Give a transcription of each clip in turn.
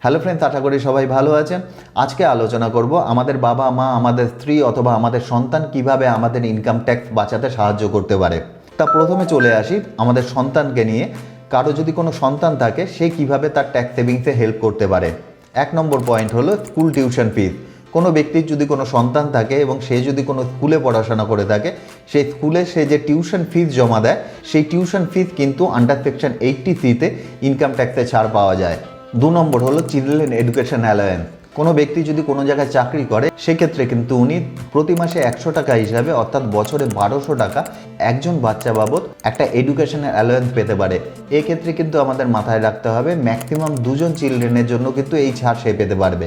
Hello friends, আশা করি সবাই ভালো আছেন। আজকে আলোচনা করব আমাদের বাবা মা, আমাদের স্ত্রী অথবা আমাদের সন্তান কিভাবে আমাদের ইনকাম ট্যাক্স বাঁচাতে সাহায্য করতে পারে। তা প্রথমে চলে আসি আমাদের সন্তানকে নিয়ে। কারো যদি কোনো সন্তান থাকে, সে কিভাবে তার ট্যাক্স সেভিংসে হেল্প করতে পারে। 1 নম্বর পয়েন্ট হলো স্কুল টিউশন ফিস। কোনো ব্যক্তির যদি কোনো সন্তান থাকে এবং সে যদি কোনো স্কুলে পড়াশোনা করে থাকে, সেই স্কুলে সে যে টিউশন ফিস জমা দেয়, সেই টিউশন ফিস কিন্তু আন্ডার সেকশন 80C-তে ইনকাম ট্যাক্সে ছাড় পাওয়া যায়। 2 নম্বর হলো চিলড্রেন এডুকেশন অ্যালাওয়েন্স। কোনো ব্যক্তি যদি কোনো জায়গায় চাকরি করে, সেক্ষেত্রে কিন্তু উনি প্রতি মাসে 100 টাকা হিসাবে, অর্থাৎ বছরে 1200 টাকা একজন বাচ্চা বাবদ একটা এডুকেশন অ্যালাওয়েন্স পেতে পারে। এক্ষেত্রে কিন্তু আমাদের মাথায় রাখতে হবে ম্যাক্সিমাম 2 জন চিলড্রেনের জন্য কিন্তু এই ছাড় সে পেতে পারবে,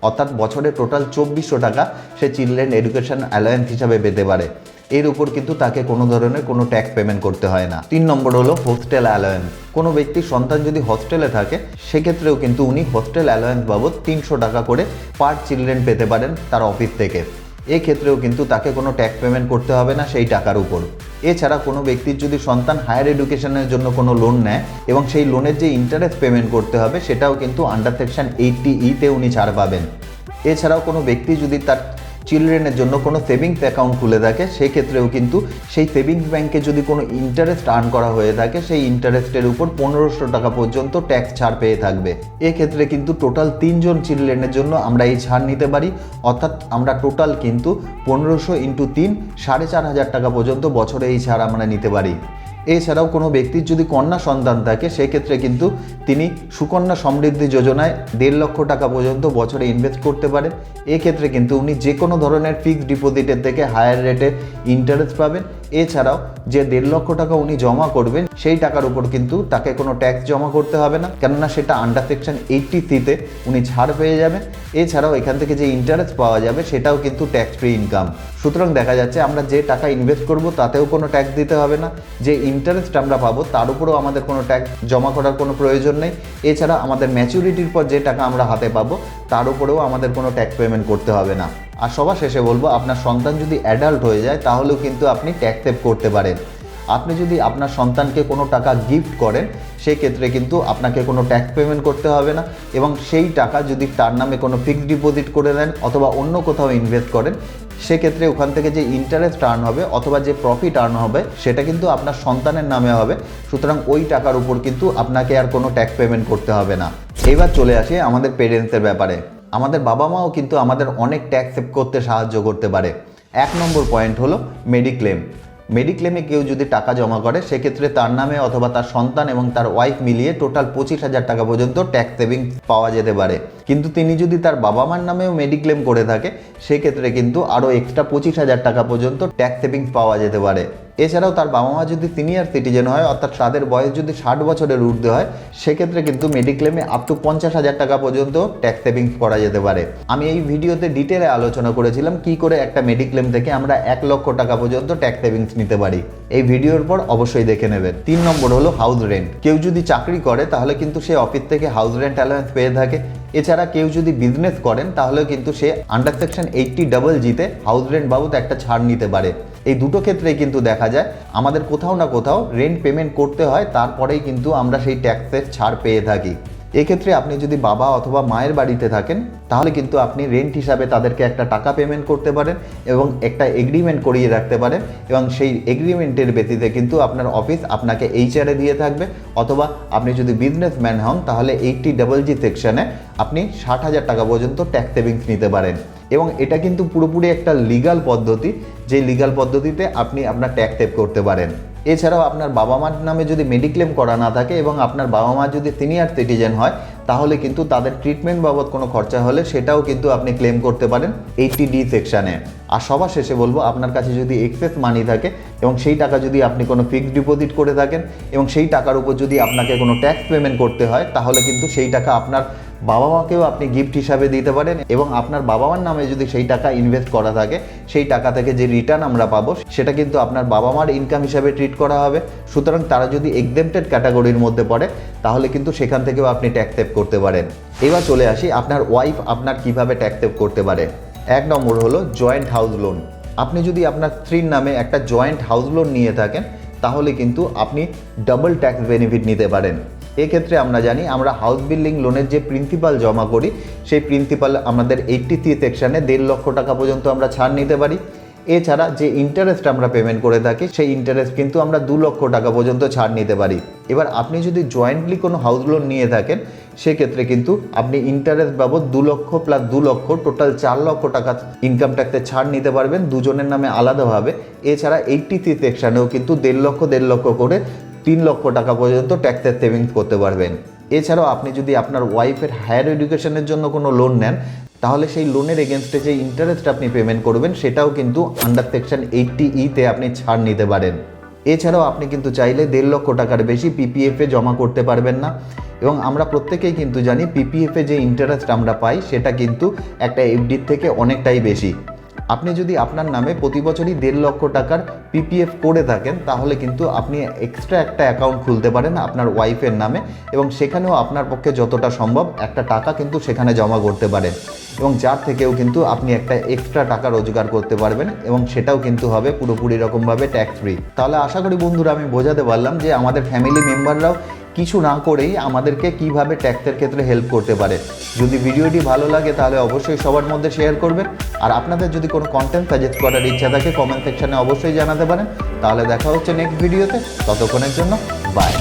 অর্থাৎ বছরে টোটাল 2400 টাকা সে চিলড্রেন এডুকেশন অ্যালাওয়েন্স হিসাবে পেতে পারে। এর উপর কিন্তু তাকে কোনো ধরনের কোনো ট্যাক্স পেমেন্ট করতে হয় না। 3 নম্বর হলো হোস্টেল অ্যালাওয়েন্স। কোনো ব্যক্তির সন্তান যদি হস্টেলে থাকে, সেক্ষেত্রেও কিন্তু উনি হোস্টেল অ্যালাওয়েন্স বাবদ 300 টাকা করে পার চিলড্রেন পেতে পারেন তার অফিস থেকে। এক্ষেত্রেও কিন্তু তাকে কোনো ট্যাক্স পেমেন্ট করতে হবে না সেই টাকার উপর। এছাড়া কোনো ব্যক্তির যদি সন্তান হায়ার এডুকেশনের জন্য কোনো লোন নেয় এবং সেই লোনের যে ইন্টারেস্ট পেমেন্ট করতে হবে, সেটাও কিন্তু আন্ডার সেকশন 80E-তে উনি ছাড় পাবেন। এছাড়াও কোনো ব্যক্তি যদি তার চিলড্রেনের জন্য কোনো সেভিংস অ্যাকাউন্ট খুলে থাকে, সেক্ষেত্রেও কিন্তু সেই সেভিংস ব্যাংকে যদি কোনো ইন্টারেস্ট আর্ন করা হয়ে থাকে, সেই ইন্টারেস্টের উপর 1500 টাকা পর্যন্ত ট্যাক্স ছাড় পেয়ে থাকবে। এক্ষেত্রে কিন্তু টোটাল 3 জন চিলড্রেনের জন্য আমরা এই ছাড় নিতে পারি, অর্থাৎ আমরা টোটাল কিন্তু 1500 × 3 4500 টাকা পর্যন্ত বছরে এই ছাড় আমরা নিতে পারি। এছাড়াও কোনো ব্যক্তির যদি কন্যা সন্তান থাকে, সেক্ষেত্রে কিন্তু তিনি সুকন্যা সমৃদ্ধি যোজনায় 1.5 লক্ষ টাকা পর্যন্ত বছরে ইনভেস্ট করতে পারেন। এক্ষেত্রে কিন্তু উনি যে কোনো ধরনের ফিক্সড ডিপোজিটের থেকে হায়ার রেটে ইন্টারেস্ট পাবেন। এছাড়াও যে 1.5 লক্ষ টাকা উনি জমা করবেন, সেই টাকার উপর কিন্তু তাকে কোনো ট্যাক্স জমা করতে হবে না, কেননা সেটা আন্ডার সেকশন 80C-তে উনি ছাড় পেয়ে যাবেন। এছাড়াও এখান থেকে যে ইন্টারেস্ট পাওয়া যাবে, সেটাও কিন্তু ট্যাক্স ফ্রি ইনকাম। সুতরাং দেখা যাচ্ছে আমরা যে টাকা ইনভেস্ট করব তাতেও কোনো ট্যাক্স দিতে হবে না, যে ইন্টারেস্ট আমরা পাবো তার উপরেও আমাদের কোনো ট্যাক্স জমা করার কোনো প্রয়োজন নেই। এছাড়া আমাদের ম্যাচুরিটির পর যে টাকা আমরা হাতে পাবো, তার উপরেও আমাদের কোনো ট্যাক্স পেমেন্ট করতে হবে না। আর সবার শেষে বলবো, আপনার সন্তান যদি অ্যাডাল্ট হয়ে যায়, তাহলেও কিন্তু আপনি ট্যাক্স সেভ করতে পারেন। আপনি যদি আপনার সন্তানকে কোনো টাকা গিফট করেন, সেক্ষেত্রে কিন্তু আপনাকে কোনো ট্যাক্স পেমেন্ট করতে হবে না, এবং সেই টাকা যদি তার নামে কোনো ফিক্সড ডিপোজিট করে দেন অথবা অন্য কোথাও ইনভেস্ট করেন, সেক্ষেত্রে ওখান থেকে যে ইন্টারেস্ট আর্ন হবে অথবা যে প্রফিট আর্ন হবে, সেটা কিন্তু আপনার সন্তানের নামে হবে। সুতরাং ওই টাকার উপর কিন্তু আপনাকে আর কোনো ট্যাক্স পেমেন্ট করতে হবে না। এবার চলে আসি আমাদের পেরেন্টসের ব্যাপারে। আমাদের বাবা মাও কিন্তু আমাদের অনেক ট্যাক্স সেভ করতে সাহায্য করতে পারে। 1 নম্বর পয়েন্ট হলো মেডিক্লেম। মেডিক্লেমে কেউ যদি টাকা জমা করে, সেক্ষেত্রে তার নামে অথবা তার সন্তান এবং তার ওয়াইফ মিলিয়ে টোটাল 25,000 টাকা পর্যন্ত ট্যাক্স সেভিংস পাওয়া যেতে পারে। কিন্তু তিনি যদি তার বাবা মার নামেও মেডিক্লেম করে থাকে, সেক্ষেত্রে কিন্তু আরও এক্সট্রা 25,000 টাকা পর্যন্ত ট্যাক্স সেভিংস পাওয়া যেতে পারে। এছাড়াও তার বাবা মা যদি সিনিয়র সিটিজেন হয়, অর্থাৎ তাদের বয়স যদি 60 বছরের ঊর্ধ্বে হয়, সেক্ষেত্রে কিন্তু মেডিক্লেমে আপ টু 50,000 টাকা পর্যন্ত ট্যাক্স সেভিংস করা যেতে পারে। আমি এই ভিডিওতে ডিটেলে আলোচনা করেছিলাম কি করে একটা মেডিক্লেম থেকে আমরা 1 লক্ষ টাকা পর্যন্ত ট্যাক্স সেভিংস নিতে পারি। এই ভিডিওর পর অবশ্যই দেখে নেবেন। 3 নম্বর হলো হাউস রেন্ট। কেউ যদি চাকরি করে, তাহলে কিন্তু সে অফিস থেকে হাউস রেন্ট অ্যালাওয়েন্স পেয়ে থাকে। এছাড়া কেউ যদি বিজনেস করেন, তাহলে কিন্তু সে আন্ডার সেকশন 80CC-তে হাউস রেন্ট বাবদ একটা ছাড় নিতে পারে। এই দুটো ক্ষেত্রেই কিন্তু দেখা যায় আমাদের কোথাও না কোথাও রেন্ট পেমেন্ট করতে হয়, তারপরেই কিন্তু আমরা সেই ট্যাক্সের ছাড় পেয়ে থাকি। এক্ষেত্রে আপনি যদি বাবা অথবা মায়ের বাড়িতে থাকেন, তাহলে কিন্তু আপনি রেন্ট হিসাবে তাদেরকে একটা টাকা পেমেন্ট করতে পারেন এবং একটা এগ্রিমেন্ট করিয়ে রাখতে পারেন, এবং সেই এগ্রিমেন্টের ভিত্তিতে কিন্তু আপনার অফিস আপনাকে এইচআরে দিয়ে থাকবে। অথবা আপনি যদি বিজনেসম্যান হন, তাহলে 80GG সেকশনে আপনি 60,000 টাকা পর্যন্ত ট্যাক্স সেভিংস নিতে পারেন। এবং এটা কিন্তু পুরোপুরি একটা লিগাল পদ্ধতি, যে লিগাল পদ্ধতিতে আপনি আপনার ট্যাক্স সেভ করতে পারেন। এছাড়াও আপনার বাবা মার নামে যদি মেডিক্লেম করা না থাকে এবং আপনার বাবা মা যদি সিনিয়র সিটিজেন হয়, তাহলে কিন্তু তাদের ট্রিটমেন্ট বাবদ কোনো খরচা হলে সেটাও কিন্তু আপনি ক্লেম করতে পারেন 80D সেকশানে। আর সবার শেষে বলবো, আপনার কাছে যদি এক্সেস মানি থাকে এবং সেই টাকা যদি আপনি কোনো ফিক্সড ডিপোজিট করে থাকেন এবং সেই টাকার উপর যদি আপনাকে কোনো ট্যাক্স পেমেন্ট করতে হয়, তাহলে কিন্তু সেই টাকা আপনার বাবা মাকেও আপনি গিফট হিসাবে দিতে পারেন, এবং আপনার বাবা মার নামে যদি সেই টাকা ইনভেস্ট করা থাকে, সেই টাকা থেকে যে রিটার্ন আমরা পাবো, সেটা কিন্তু আপনার বাবা মার ইনকাম হিসাবে ট্রিট করা হবে। সুতরাং তারা যদি এক্সেম্পটেড ক্যাটাগরির মধ্যে পড়ে, তাহলে কিন্তু সেখান থেকেও আপনি ট্যাক্স সেভ করতে পারেন। এবার চলে আসি আপনার ওয়াইফ আপনার কিভাবে ট্যাক্স সেভ করতে পারে। 1 নম্বর হলো জয়েন্ট হাউস লোন। আপনি যদি আপনার স্ত্রীর নামে একটা জয়েন্ট হাউস লোন নিয়ে থাকেন, তাহলে কিন্তু আপনি ডাবল ট্যাক্স বেনিফিট নিতে পারেন। এক্ষেত্রে আমরা জানি আমরা হাউস বিল্ডিং লোনের যে প্রিন্সিপাল জমা করি সেই প্রিন্সিপাল আমাদের 83 সেকশানে 1.5 লক্ষ টাকা পর্যন্ত আমরা ছাড় নিতে পারি। এছাড়া যে ইন্টারেস্ট আমরা পেমেন্ট করে থাকি সেই ইন্টারেস্ট কিন্তু আমরা 2 লক্ষ টাকা পর্যন্ত ছাড় নিতে পারি। এবার আপনি যদি জয়েন্টলি কোনো হাউস লোন নিয়ে থাকেন সেক্ষেত্রে কিন্তু আপনি ইন্টারেস্ট বাবদ 2 লক্ষ প্লাস 2 লক্ষ টোটাল 4 লক্ষ টাকা ইনকাম ট্যাক্সে ছাড় নিতে পারবেন দুজনের নামে আলাদাভাবে। এছাড়া 83 সেকশানেও কিন্তু 1.5 লক্ষ করে 3 লক্ষ টাকা পর্যন্ত ট্যাক্সের সেভিংস করতে পারবেন। এছাড়াও আপনি যদি আপনার ওয়াইফের হায়ার এডুকেশনের জন্য কোনো লোন নেন তাহলে সেই লোনের এগেনস্টে যে ইন্টারেস্ট আপনি পেমেন্ট করবেন সেটাও কিন্তু আন্ডার সেকশন 80E-তে আপনি ছাড় নিতে পারেন। এছাড়াও আপনি কিন্তু চাইলে 1.5 লক্ষ টাকার বেশি পিপিএফে জমা করতে পারবেন না। এবং আমরা প্রত্যেকেই কিন্তু জানি পিপিএফে যে ইন্টারেস্ট আমরা পাই সেটা কিন্তু একটা এফডির থেকে অনেকটাই বেশি। আপনি যদি আপনার নামে প্রতি বছরই 1.5 লক্ষ টাকার পিপিএফ করে থাকেন তাহলে কিন্তু আপনি এক্সট্রা একটা অ্যাকাউন্ট খুলতে পারেন আপনার ওয়াইফের নামে এবং সেখানেও আপনার পক্ষে যতটা সম্ভব একটা টাকা কিন্তু সেখানে জমা করতে পারেন এবং যার থেকেও কিন্তু আপনি একটা এক্সট্রা টাকা রোজগার করতে পারবেন এবং সেটাও কিন্তু হবে পুরোপুরি রকমভাবে ট্যাক্স ফ্রি। তাহলে আশা করি বন্ধুরা আমি বোঝাতে পারলাম যে আমাদের ফ্যামিলি মেম্বাররাও কিছু না করেই আমাদেরকে কিভাবে ট্যাক্সের ক্ষেত্রে হেল্প করতে পারে। যদি ভিডিওটি ভালো লাগে তাহলে অবশ্যই সবার মধ্যে শেয়ার করবেন আর আপনাদের যদি কোনো কন্টেন্ট সাজেস্ট করার ইচ্ছা থাকে কমেন্ট সেকশনে অবশ্যই জানাতে পারেন। তাহলে দেখা হচ্ছে নেক্সট ভিডিওতে, ততক্ষণের জন্য বাই।